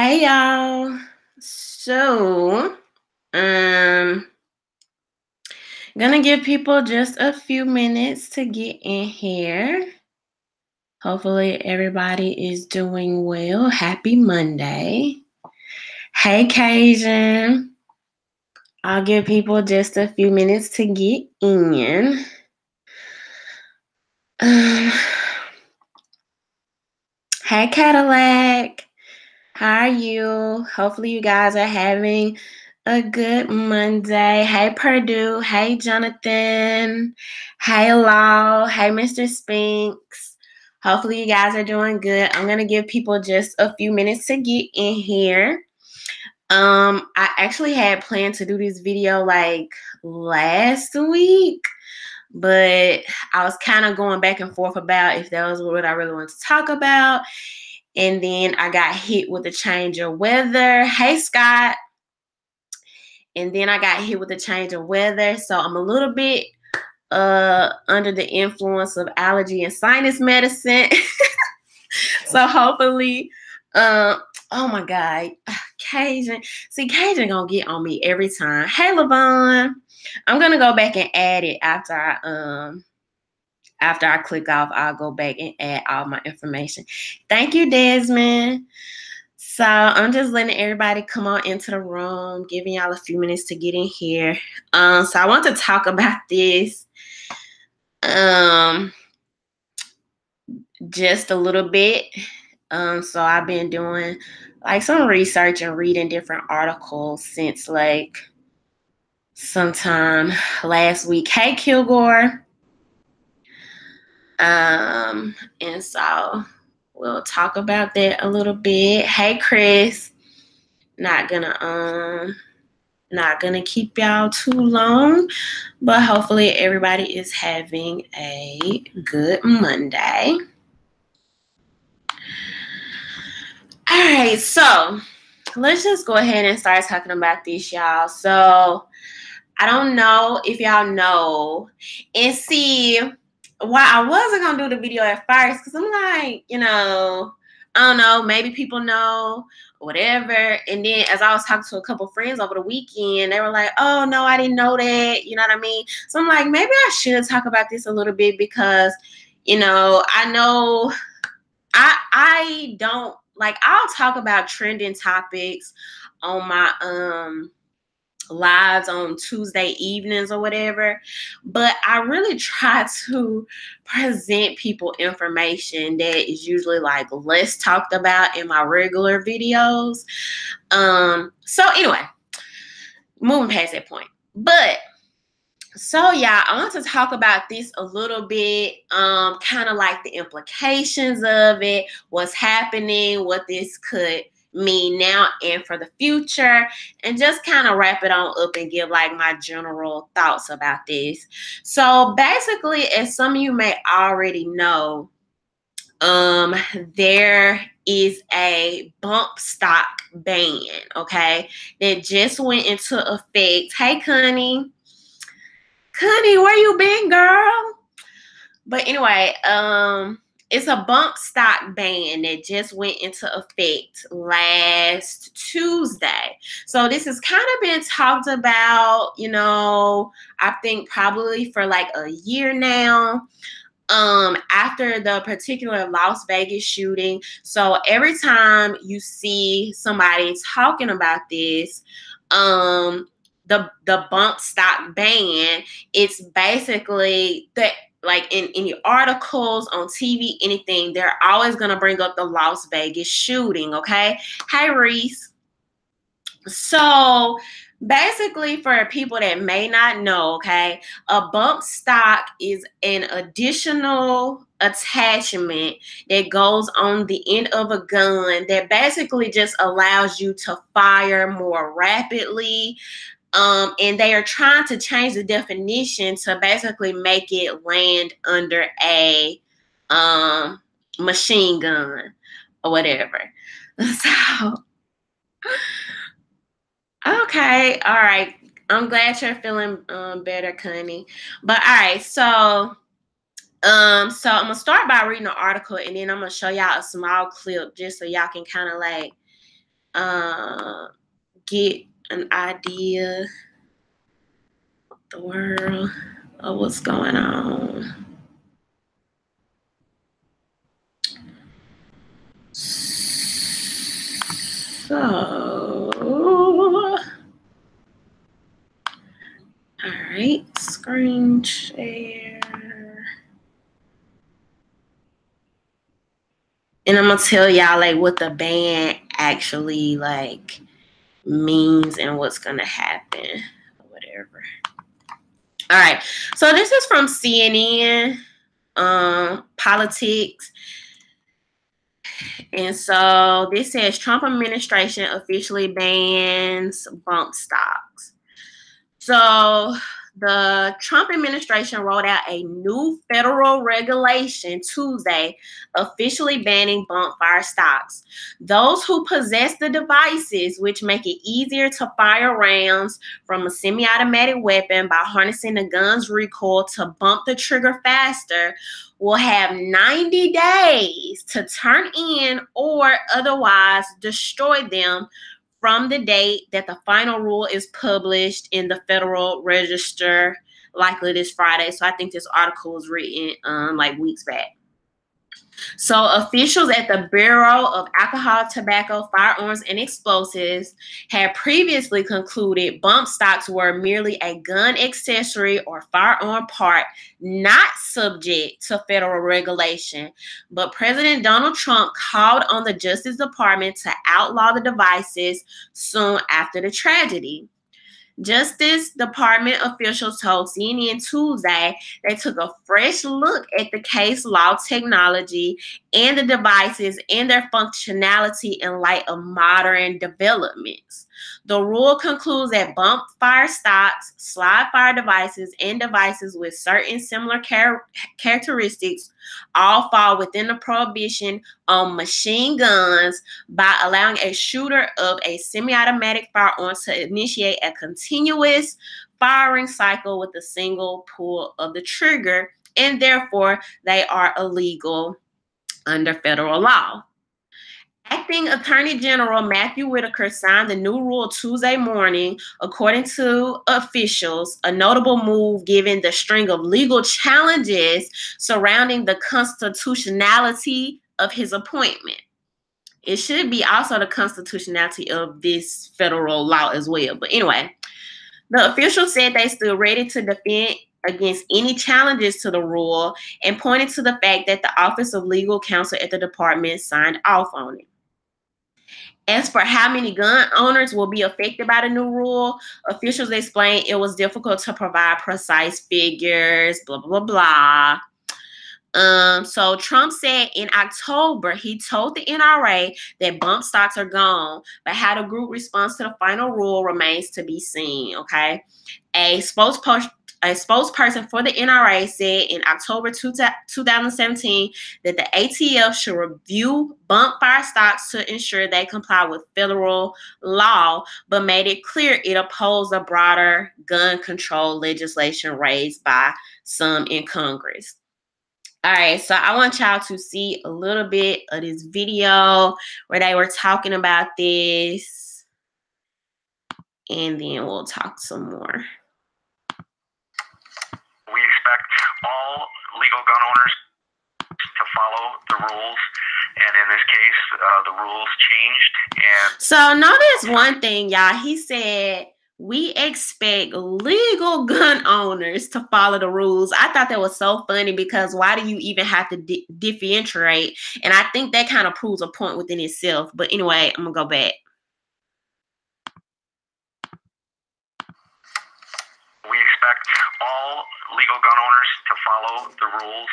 Hey y'all. So, um, gonna give people just a few minutes to get in here. Hopefully everybody is doing well. Happy Monday. Hey Cajun. I'll give people just a few minutes to get in. Um, hey Cadillac. How are you? Hopefully you guys are having a good Monday. Hey Purdue. Hey Jonathan. Hey Law. Hey Mr. Spinks. Hopefully you guys are doing good. I'm gonna give people just a few minutes to get in here. I actually had planned to do this video like last week, but I was kind of going back and forth about if that was what I really wanted to talk about. And then I got hit with a change of weather. Hey, Scott. And then I got hit with a change of weather. So I'm a little bit under the influence of allergy and sinus medicine. So hopefully, oh my God, Cajun. See, Cajun gonna get on me every time. Hey, Lavon. I'm gonna go back and add it after I click off. I'll go back and add all my information. Thank you, Desmond. So I'm just letting everybody come on into the room, giving y'all a few minutes to get in here. So I want to talk about this just a little bit. So I've been doing like some research and reading different articles since like sometime last week. Hey, Kilgore. And so we'll talk about that a little bit. Hey, Chris. Not gonna keep y'all too long, but hopefully everybody is having a good Monday. All right, so let's just go ahead and start talking about this, y'all. So I don't know if y'all know, and see why I wasn't gonna do the video at first, because I'm like, I don't know, maybe people know, whatever. And then as I was talking to a couple friends over the weekend, they were like, oh no, I didn't know that. You know what I mean? So I'm like, maybe I should talk about this a little bit because, I know I don't like, I'll talk about trending topics on my lives on Tuesday evenings or whatever, but I really try to present people information that is usually like less talked about in my regular videos. So anyway, moving past that point. But so yeah, I want to talk about this a little bit, kind of like the implications of it, what's happening, what this could mean now and for the future, and just kind of wrap it on up and give like my general thoughts about this. So basically, as some of you may already know, there is a bump stock ban, okay, that just went into effect. Hey, Connie, where you been, girl? But anyway, it's a bump stock ban that just went into effect last Tuesday. So this has kind of been talked about, I think probably for like a year now. After the particular Las Vegas shooting. So every time you see somebody talking about this, the bump stock ban, it's basically that, like in your articles on TV, anything, they're always gonna bring up the Las Vegas shooting. Okay. Hey, Reese. So basically, for people that may not know, okay, a bump stock is an additional attachment that goes on the end of a gun that basically just allows you to fire more rapidly. And they are trying to change the definition to basically make it land under a machine gun or whatever. So okay, all right. I'm glad you're feeling better, Connie. But all right, so I'm gonna start by reading the article, and then I'm gonna show y'all a small clip just so y'all can kind of like get an idea of the world of what's going on. So, all right, screen share. And I'm gonna tell y'all like what the ban actually like means and what's gonna happen or whatever. All right, so this is from CNN politics. And so this says Trump administration officially bans bump stocks. So the Trump administration rolled out a new federal regulation Tuesday, officially banning bump fire stocks. Those who possess the devices, which make it easier to fire rounds from a semi-automatic weapon by harnessing the gun's recoil to bump the trigger faster, will have 90 days to turn in or otherwise destroy them from the date that the final rule is published in the Federal Register, likely this Friday. So I think this article was written like weeks back. So officials at the Bureau of Alcohol, Tobacco, Firearms, and Explosives had previously concluded bump stocks were merely a gun accessory or firearm part not subject to federal regulation. But President Donald Trump called on the Justice Department to outlaw the devices soon after the tragedy. Justice Department officials told CNN Tuesday they took a fresh look at the case law technology and the devices and their functionality in light of modern developments. The rule concludes that bump fire stocks, slide fire devices, and devices with certain similar characteristics all fall within the prohibition on machine guns by allowing a shooter of a semi-automatic firearm to initiate a continuous firing cycle with a single pull of the trigger, and therefore they are illegal under federal law. Acting Attorney General Matthew Whitaker signed the new rule Tuesday morning, according to officials, a notable move given the string of legal challenges surrounding the constitutionality of his appointment. It should be also the constitutionality of this federal law as well. But anyway, the officials said they stood ready to defend against any challenges to the rule and pointed to the fact that the Office of Legal Counsel at the department signed off on it. As for how many gun owners will be affected by the new rule, officials explained it was difficult to provide precise figures, blah, blah, blah, blah. So Trump said in October, he told the NRA that bump stocks are gone, but how the group responds to the final rule remains to be seen, okay? A spokesperson for the NRA said in October 2017 that the ATF should review bump fire stocks to ensure they comply with federal law, but made it clear it opposed the broader gun control legislation raised by some in Congress. All right, so I want y'all to see a little bit of this video where they were talking about this, and then we'll talk some more. We expect all legal gun owners to follow the rules, and in this case, the rules changed. And so notice one thing, y'all. He said we expect legal gun owners to follow the rules. I thought that was so funny because why do you even have to differentiate? And I think that kind of proves a point within itself. But anyway, I'm gonna go back. We expect all legal gun owners to follow the rules,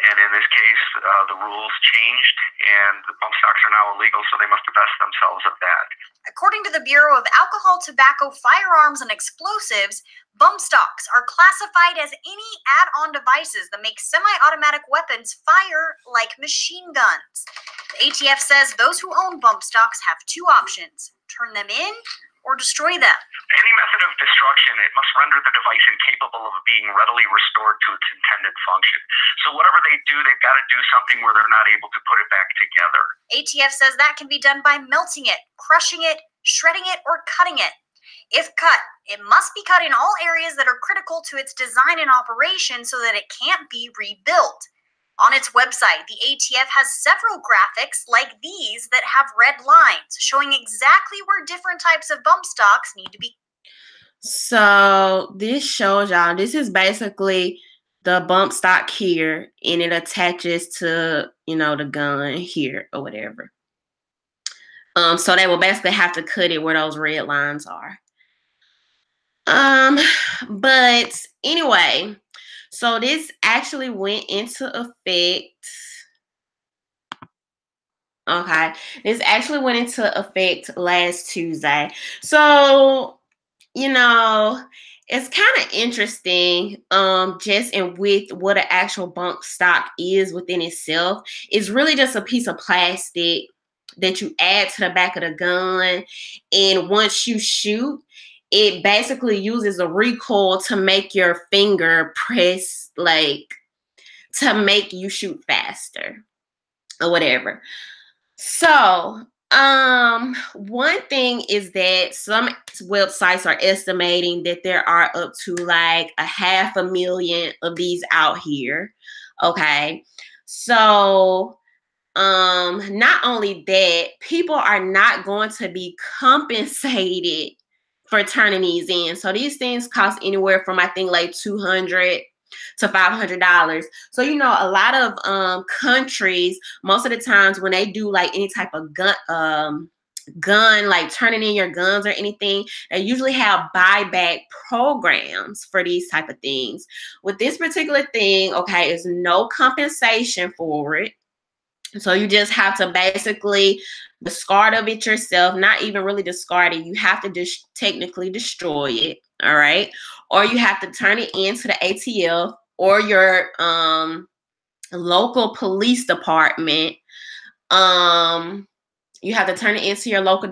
and in this case, the rules changed, and the bump stocks are now illegal, so they must divest themselves of that. According to the Bureau of Alcohol, Tobacco, Firearms, and Explosives, bump stocks are classified as any add-on devices that make semi-automatic weapons fire like machine guns. The ATF says those who own bump stocks have two options: turn them in or destroy them. Any method of destruction, it must render the device incapable of being readily restored to its intended function. So whatever they do, they've got to do something where they're not able to put it back together. ATF says that can be done by melting it, crushing it, shredding it, or cutting it. If cut, it must be cut in all areas that are critical to its design and operation so that it can't be rebuilt. On its website, the ATF has several graphics like these that have red lines showing exactly where different types of bump stocks need to be. So this shows y'all, this is basically the bump stock here, and it attaches to, you know, the gun here or whatever. So they will basically have to cut it where those red lines are. But anyway, so this actually went into effect. Okay, this actually went into effect last Tuesday. So, you know, it's kind of interesting, just in with what an actual bump stock is within itself. It's really just a piece of plastic that you add to the back of the gun, and once you shoot, it basically uses a recoil to make your finger press, like, to make you shoot faster or whatever. So, one thing is that some websites are estimating that there are up to like 500,000 of these out here. Okay. So, not only that, people are not going to be compensated for turning these in. So these things cost anywhere from, I think, like $200 to $500. So, you know, a lot of countries, most of the times when they do like any type of gun, like turning in your guns or anything, they usually have buyback programs for these type of things. With this particular thing, okay, is no compensation for it. So you just have to basically discard of it yourself, not even really discard it. You have to just technically destroy it, all right? Or you have to turn it into the ATF or your local police department. You have to turn it into your local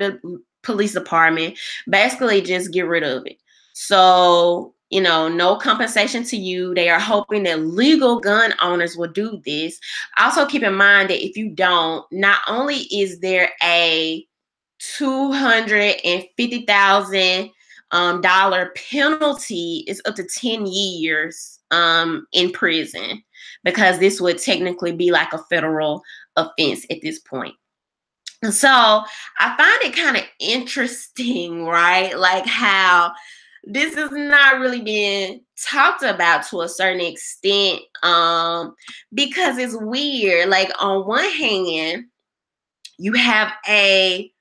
police department. Basically, just get rid of it. So, you know, no compensation to you. They are hoping that legal gun owners will do this. Also, keep in mind that if you don't, not only is there a $250,000 dollar penalty, it's up to 10 years in prison, because this would technically be like a federal offense at this point. So I find it kind of interesting, right? Like how this is not really being talked about to a certain extent, because it's weird. Like on one hand, you have a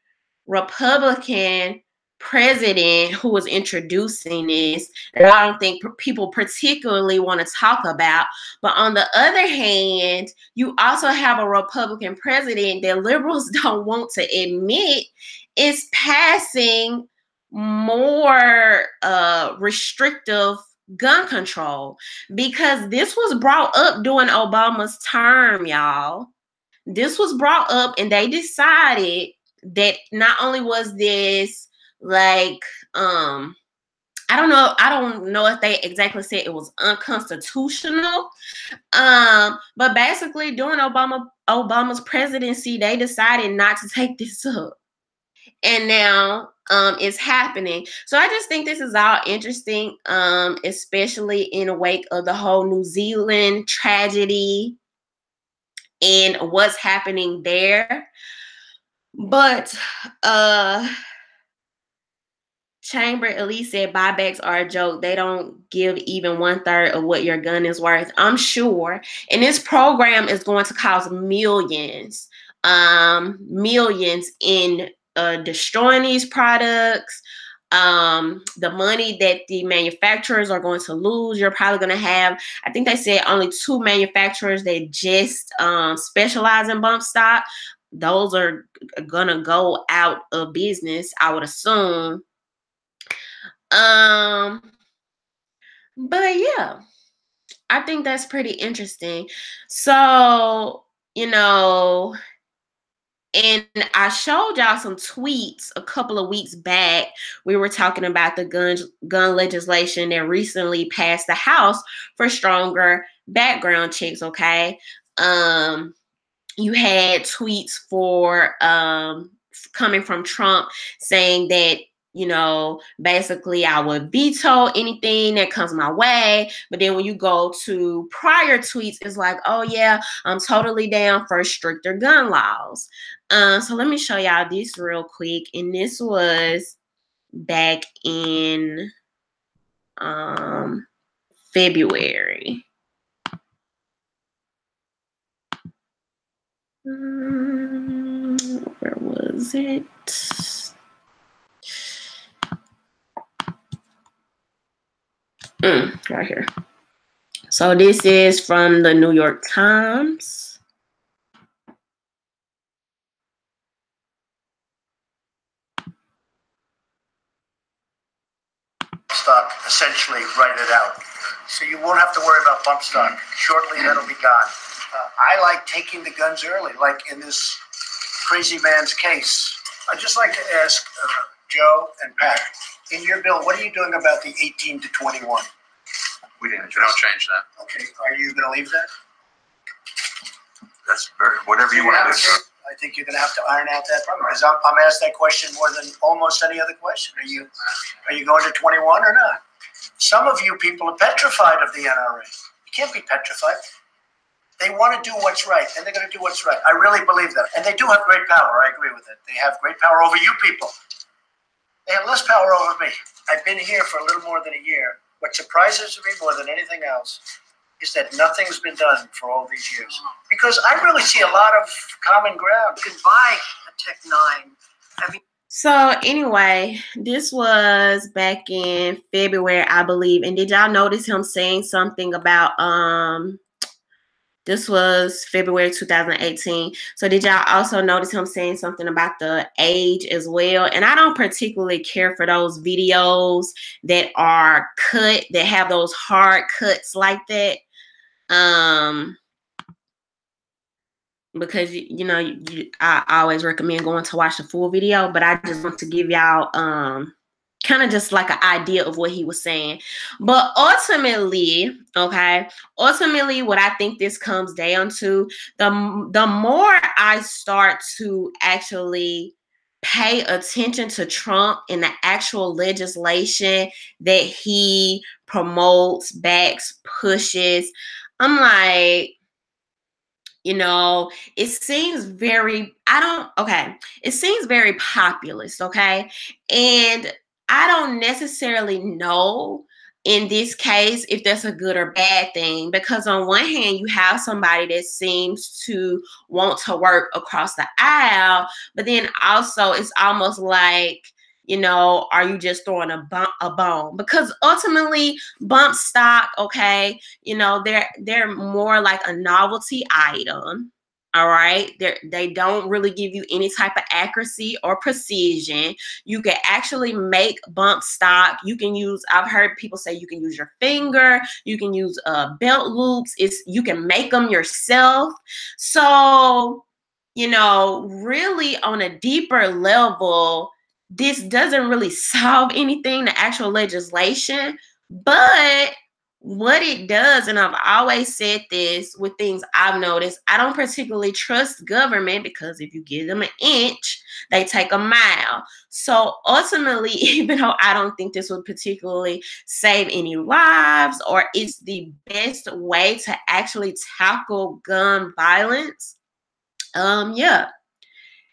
Republican president who was introducing this that I don't think people particularly want to talk about. But on the other hand, you also have a Republican president that liberals don't want to admit is passing more restrictive gun control, because this was brought up during Obama's term, y'all. This was brought up, and they decided that not only was this like I don't know if they exactly said it was unconstitutional, but basically during Obama's presidency, they decided not to take this up, and now it's happening. So I just think this is all interesting, especially in the wake of the whole New Zealand tragedy and what's happening there. But Chamber at least said buybacks are a joke. They don't give even 1/3 of what your gun is worth. I'm sure. And this program is going to cost millions, millions in destroying these products. The money that the manufacturers are going to lose, you're probably going to have, I think they said only 2 manufacturers that just specialize in bump stock. Those are going to go out of business, I would assume. But yeah, I think that's pretty interesting. So, you know, And I showed y'all some tweets a couple of weeks back. We were talking about the gun legislation that recently passed the House for stronger background checks, okay? You had tweets for coming from Trump saying that, you know, basically I would veto anything that comes my way. But then when you go to prior tweets, it's like, oh yeah, I'm totally down for stricter gun laws. So let me show y'all this real quick. And this was back in February. Where was it? Right here. So this is from the New York Times. Stock, essentially write it out. So you won't have to worry about bump stock. Shortly, that'll be gone. I like taking the guns early, like in this crazy man's case. I'd just like to ask Joe and Pat, in your bill, what are you doing about the 18 to 21? We don't change that. Okay, are you going to leave that? That's whatever you want to do, sir. I think you're going to have to iron out that problem, because I'm asked that question more than almost any other question. Are you going to 21 or not? Some of you people are petrified of the NRA. You can't be petrified. They want to do what's right, and they're going to do what's right. I really believe that. And they do have great power. I agree with it. They have great power over you people. They have less power over me. I've been here for a little more than a year. What surprises me more than anything else is that nothing's been done for all these years. Because I really see a lot of common ground. You can buy a Tech 9. So anyway, this was back in February, I believe. And did y'all notice him saying something about this was February 2018. So did y'all also notice him saying something about the age as well? And I don't particularly care for those videos that are cut, that have those hard cuts like that. Because I always recommend going to watch the full video, but I just want to give y'all kind of just like an idea of what he was saying. But ultimately, what I think this comes down to, the more I start to actually pay attention to Trump and the actual legislation that he promotes, backs, pushes, I'm like, it seems very, it seems very populist, okay? And I don't necessarily know in this case if that's a good or bad thing, because on one hand, you have somebody that seems to want to work across the aisle, but then also it's almost like, are you just throwing a bone? Because ultimately, bump stock, okay, they're more like a novelty item. All right, they don't really give you any type of accuracy or precision. You can actually make bump stock. You can use, I've heard people say you can use your finger, you can use belt loops. You can make them yourself. So, really on a deeper level, this doesn't really solve anything, the actual legislation, but what it does, and I've always said this with things I've noticed, I don't particularly trust government, because if you give them an inch, they take a mile. So ultimately, even though I don't think this would particularly save any lives, or it's the best way to actually tackle gun violence,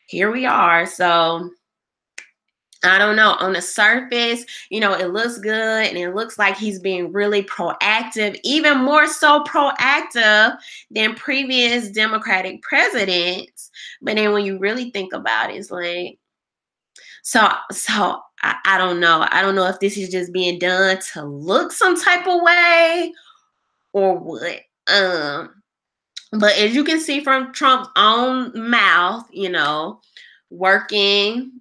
here we are. So I don't know. On the surface, it looks good, and it looks like he's being really proactive, even more so proactive than previous Democratic presidents. But then when you really think about it, it's like, so I don't know. I don't know if this is just being done to look some type of way or what. But as you can see from Trump's own mouth, working,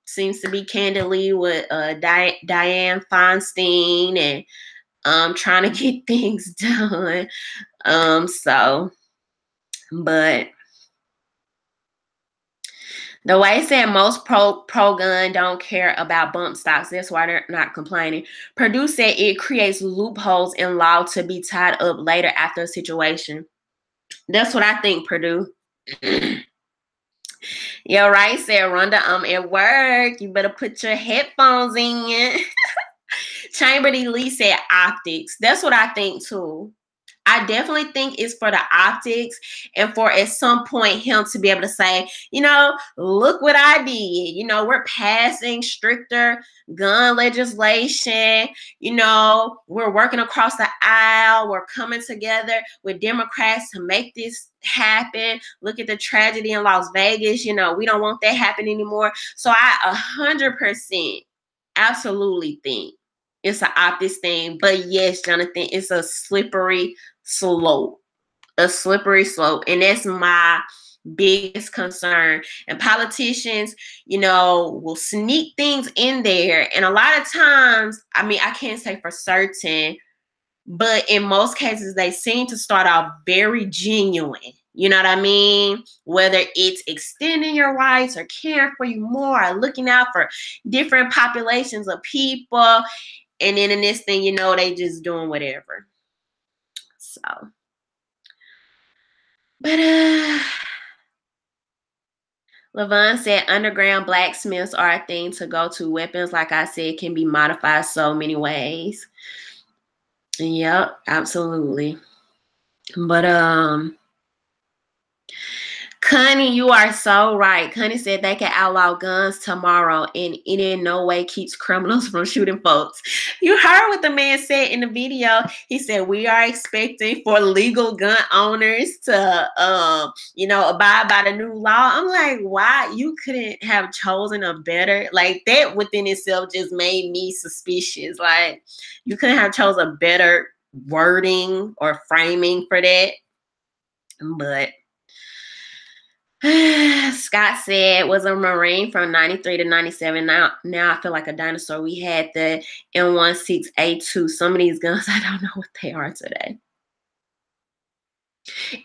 seems to be candidly with Dianne Feinstein, and trying to get things done. But The way it said most pro-gun don't care about bump stocks. That's why they're not complaining. Purdue said it creates loopholes in law to be tied up later after a situation. That's what I think, Purdue. Yo, right, said Rhonda, I'm at work. You better put your headphones in. Chamberlain Lee said optics. That's what I think too. I definitely think it's for the optics and for at some point him to be able to say, look what I did. We're passing stricter gun legislation. We're working across the aisle. We're coming together with Democrats to make this happen. Look at the tragedy in Las Vegas. We don't want that happen anymore. So I 100% absolutely think it's an optics thing. But yes, Jonathan, it's a slippery slope. And that's my biggest concern. And politicians, will sneak things in there. And a lot of times, I can't say for certain, but in most cases, they seem to start out very genuine. You know what I mean? Whether it's extending your rights or caring for you more or looking out for different populations of people. And then in this thing, they just doing whatever. So, but Levon said underground blacksmiths are a thing to go to. Weapons, like I said, can be modified so many ways. Yep, absolutely. But Connie, you are so right. Connie said they can outlaw guns tomorrow, and it in no way keeps criminals from shooting folks. You heard what the man said in the video. He said we are expecting for legal gun owners to, abide by the new law. I'm like, why? You couldn't have chosen a better, like that within itself just made me suspicious. Like you couldn't have chosen a better wording or framing for that. But Scott said was a Marine from 93 to 97. Now I feel like a dinosaur. We had the M16A2. Some of these guns, I don't know what they are today.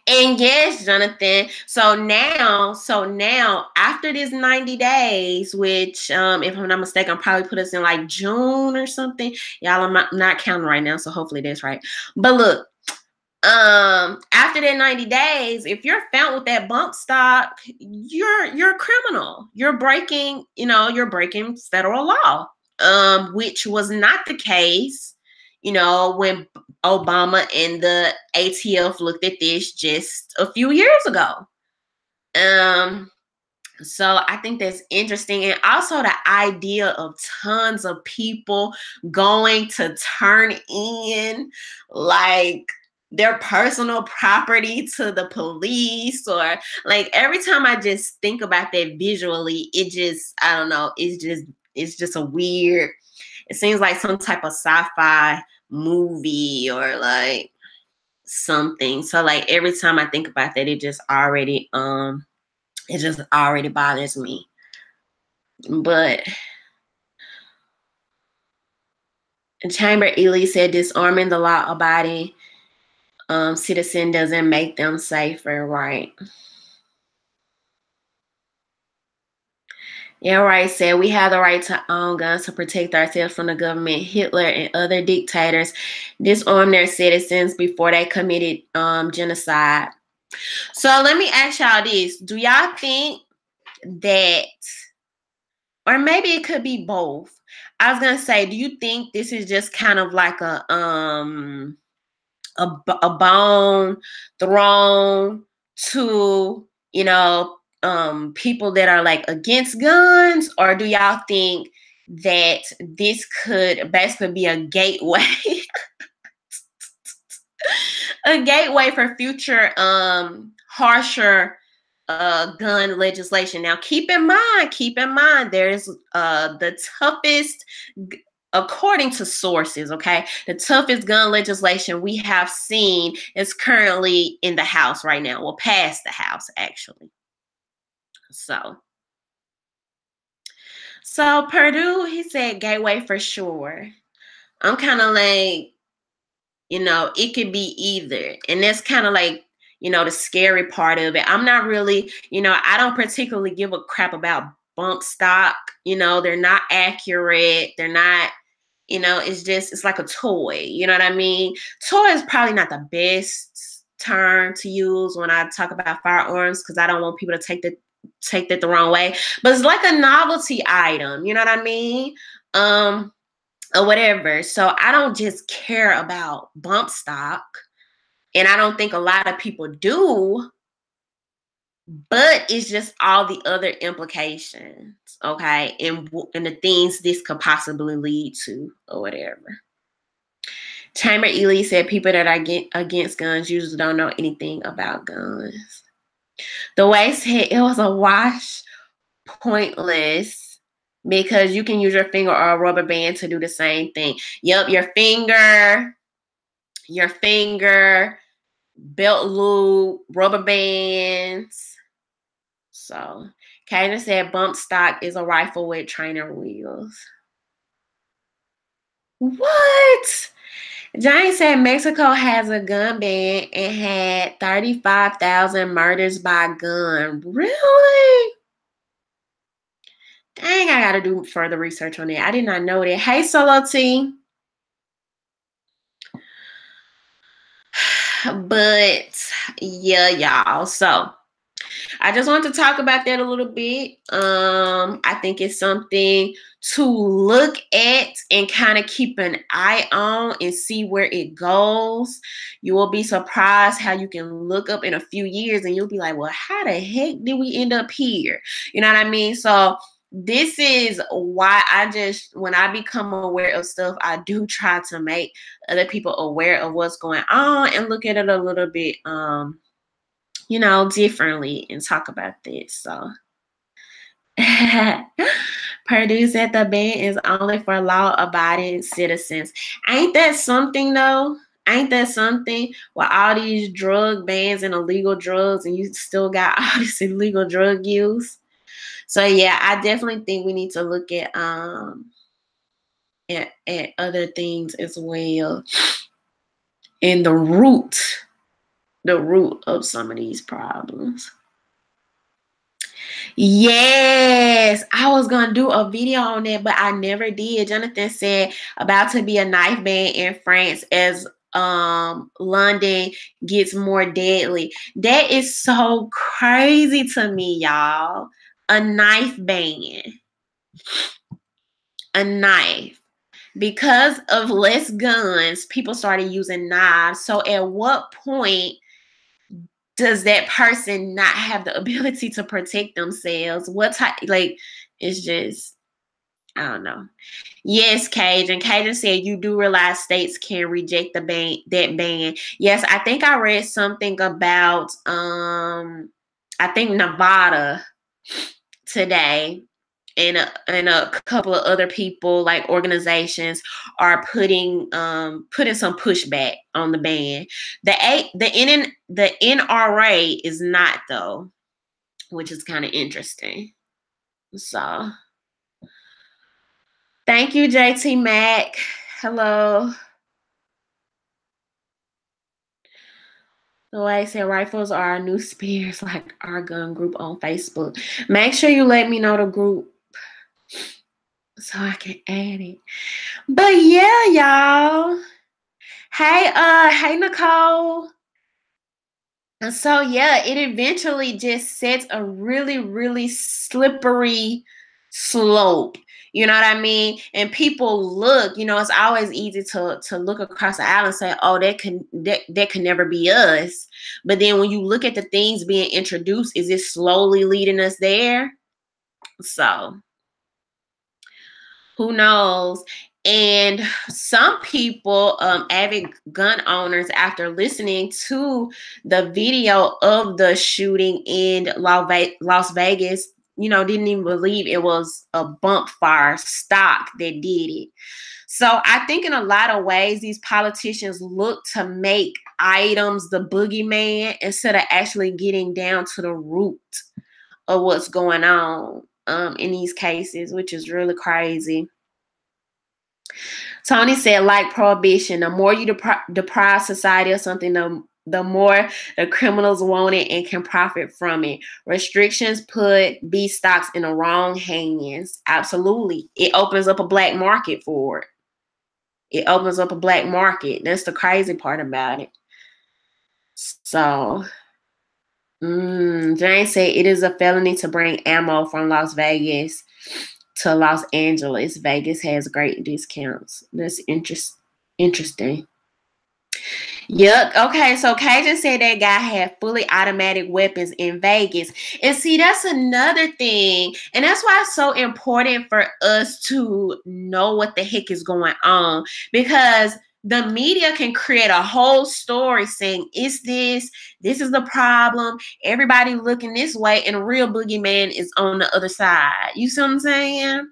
And yes, Jonathan. So now after this 90 days, which if I'm not mistaken, I'll probably put us in like June or something. Y'all, I'm not counting right now, so hopefully that's right. But look, after that 90 days, if you're found with that bump stock, you're a criminal. You're breaking federal law, which was not the case, when Obama and the ATF looked at this just a few years ago. So I think that's interesting. And also the idea of tons of people going to turn in like their personal property to the police, or like every time I just think about that visually, it just, I don't know, it's just a weird, it seems like some type of sci-fi movie or like something. So like every time I think about that, it just already bothers me. But Chamber Ely said disarming the law-abiding citizen doesn't make them safer, right? Yeah, right. Said we have the right to own guns to protect ourselves from the government. Hitler and other dictators disarmed their citizens before they committed genocide. So let me ask y'all this. Do y'all think that, or maybe it could be both. I was gonna say, do you think this is just kind of like a bone thrown to, people that are like against guns, or do y'all think that this could basically be a gateway, a gateway for future harsher gun legislation? Now, keep in mind, there's the toughest, according to sources, okay, the toughest gun legislation we have seen is currently in the House right now. Well, past the House, actually. So Purdue, he said gateway for sure. I'm kind of like, it could be either. And that's kind of like, the scary part of it. I'm not really, I don't particularly give a crap about bump stock. They're not accurate. They're not, it's like a toy. You know what I mean? Toy is probably not the best term to use when I talk about firearms, because I don't want people to take that the wrong way. But it's like a novelty item. You know what I mean? Or whatever. So I don't just care about bump stock. And I don't think a lot of people do, but it's just all the other implications, okay, and the things this could possibly lead to or whatever. Chamber Ely said people that are against guns usually don't know anything about guns. The way said it was a wash, pointless, because you can use your finger or a rubber band to do the same thing. Yep, your finger, belt loop, rubber bands. So, Kaden said bump stock is a rifle with trainer wheels. What? Johnny said Mexico has a gun ban and had 35,000 murders by gun. Really? Dang, I gotta do further research on that. I did not know that. Hey, Solo T. But yeah, y'all. So I just want to talk about that a little bit. I think it's something to look at and kind of keep an eye on and see where it goes. You will be surprised how you can look up in a few years and you'll be like, well, how the heck did we end up here? You know what I mean? So this is why when I become aware of stuff, I do try to make other people aware of what's going on and look at it a little bit, differently and talk about this. So Purdue said the ban is only for law-abiding citizens. Ain't that something though? Ain't that something with all these drug bans and illegal drugs, and you still got all this illegal drug use? So yeah, I definitely think we need to look at other things as well. And the root of some of these problems. Yes, I was gonna do a video on that, but I never did. Jonathan said about to be a knife ban in France as London gets more deadly. That is so crazy to me, y'all. A knife ban. A knife. Because of less guns, people started using knives. So at what point does that person not have the ability to protect themselves? What type, it's just, I don't know. Yes, Cajun. Cajun said you do realize states can reject that ban. Yes, I think I read something about, I think Nevada today, and a couple of other people, like organizations, are putting some pushback on the ban. The NRA is not, though, which is kind of interesting. So thank you, JT Mac. Hello. So I said rifles are our new spears, like our gun group on Facebook. Make sure you let me know the group so I can add it. But yeah, y'all. Hey, Nicole. And so yeah, it eventually just sets a really, really slippery slope. You know what I mean? And people look, it's always easy to look across the aisle and say, oh, that can never be us. But then when you look at the things being introduced, is it slowly leading us there? So who knows? And some people, avid gun owners, after listening to the video of the shooting in Las Vegas, didn't even believe it was a bump fire stock that did it. So I think in a lot of ways, these politicians look to make items the boogeyman instead of actually getting down to the root of what's going on in these cases, which is really crazy. Tony said, like prohibition, the more you deprive society of something, the the more the criminals want it and can profit from it. Restrictions put these stocks in the wrong hands. Absolutely. It opens up a black market for it. It opens up a black market. That's the crazy part about it. So, Jane said it is a felony to bring ammo from Las Vegas to Los Angeles. Vegas has great discounts. That's interesting. Yup. Okay, so Cajun said that guy had fully automatic weapons in Vegas. And see, that's another thing. And that's why it's so important for us to know what the heck is going on. Because the media can create a whole story saying, it's this is the problem. Everybody looking this way, and a real boogeyman is on the other side. You see what I'm saying?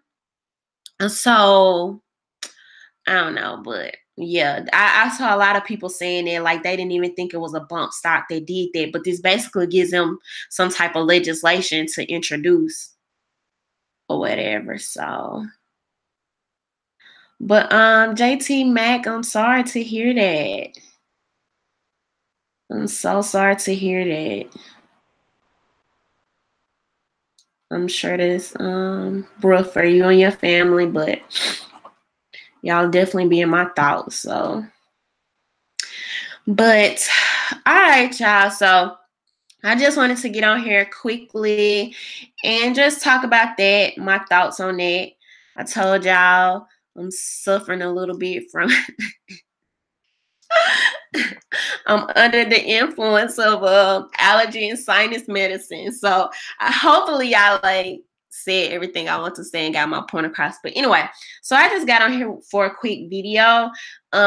And so, I don't know, but yeah, I saw a lot of people saying that like they didn't even think it was a bump stock that did that, but this basically gives them some type of legislation to introduce or whatever. So, but JT Mac, I'm sorry to hear that. I'm so sorry to hear that. I'm sure that's rough for you and your family, but y'all definitely be in my thoughts. So, but all right, y'all. So I just wanted to get on here quickly and just talk about that, my thoughts on that. I told y'all I'm suffering a little bit from I'm under the influence of allergy and sinus medicine. So hopefully y'all like said everything I want to say and got my point across. But anyway, so I just got on here for a quick video.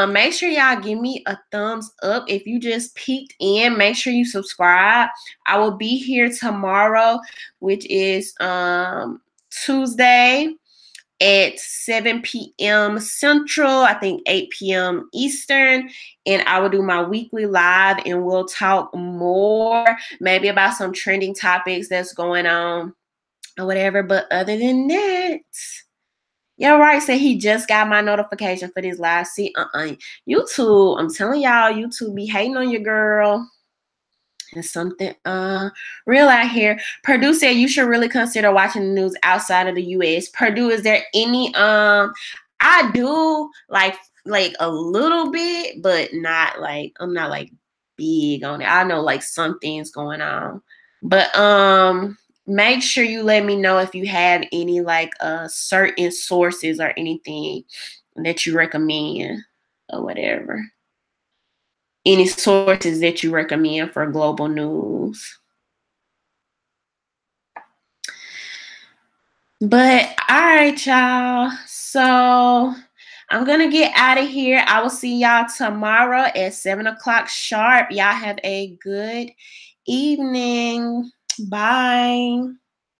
Make sure y'all give me a thumbs up. If you just peeked in, make sure you subscribe. I will be here tomorrow, which is Tuesday at 7 p.m. Central, I think 8 p.m. Eastern, and I will do my weekly live and we'll talk more, maybe about some trending topics that's going on or whatever. But other than that, yeah, right. So he just got my notification for this live. See, YouTube, I'm telling y'all, YouTube be hating on your girl. And something real out here. Purdue said you should really consider watching the news outside of the US. Purdue, is there any I do like a little bit, but not like I'm not like big on it. I know like some things going on. But make sure you let me know if you have any like certain sources or anything that you recommend or whatever. Any sources that you recommend for global news. But all right, y'all. So I'm gonna get out of here. I will see y'all tomorrow at 7 o'clock sharp. Y'all have a good evening. Bye.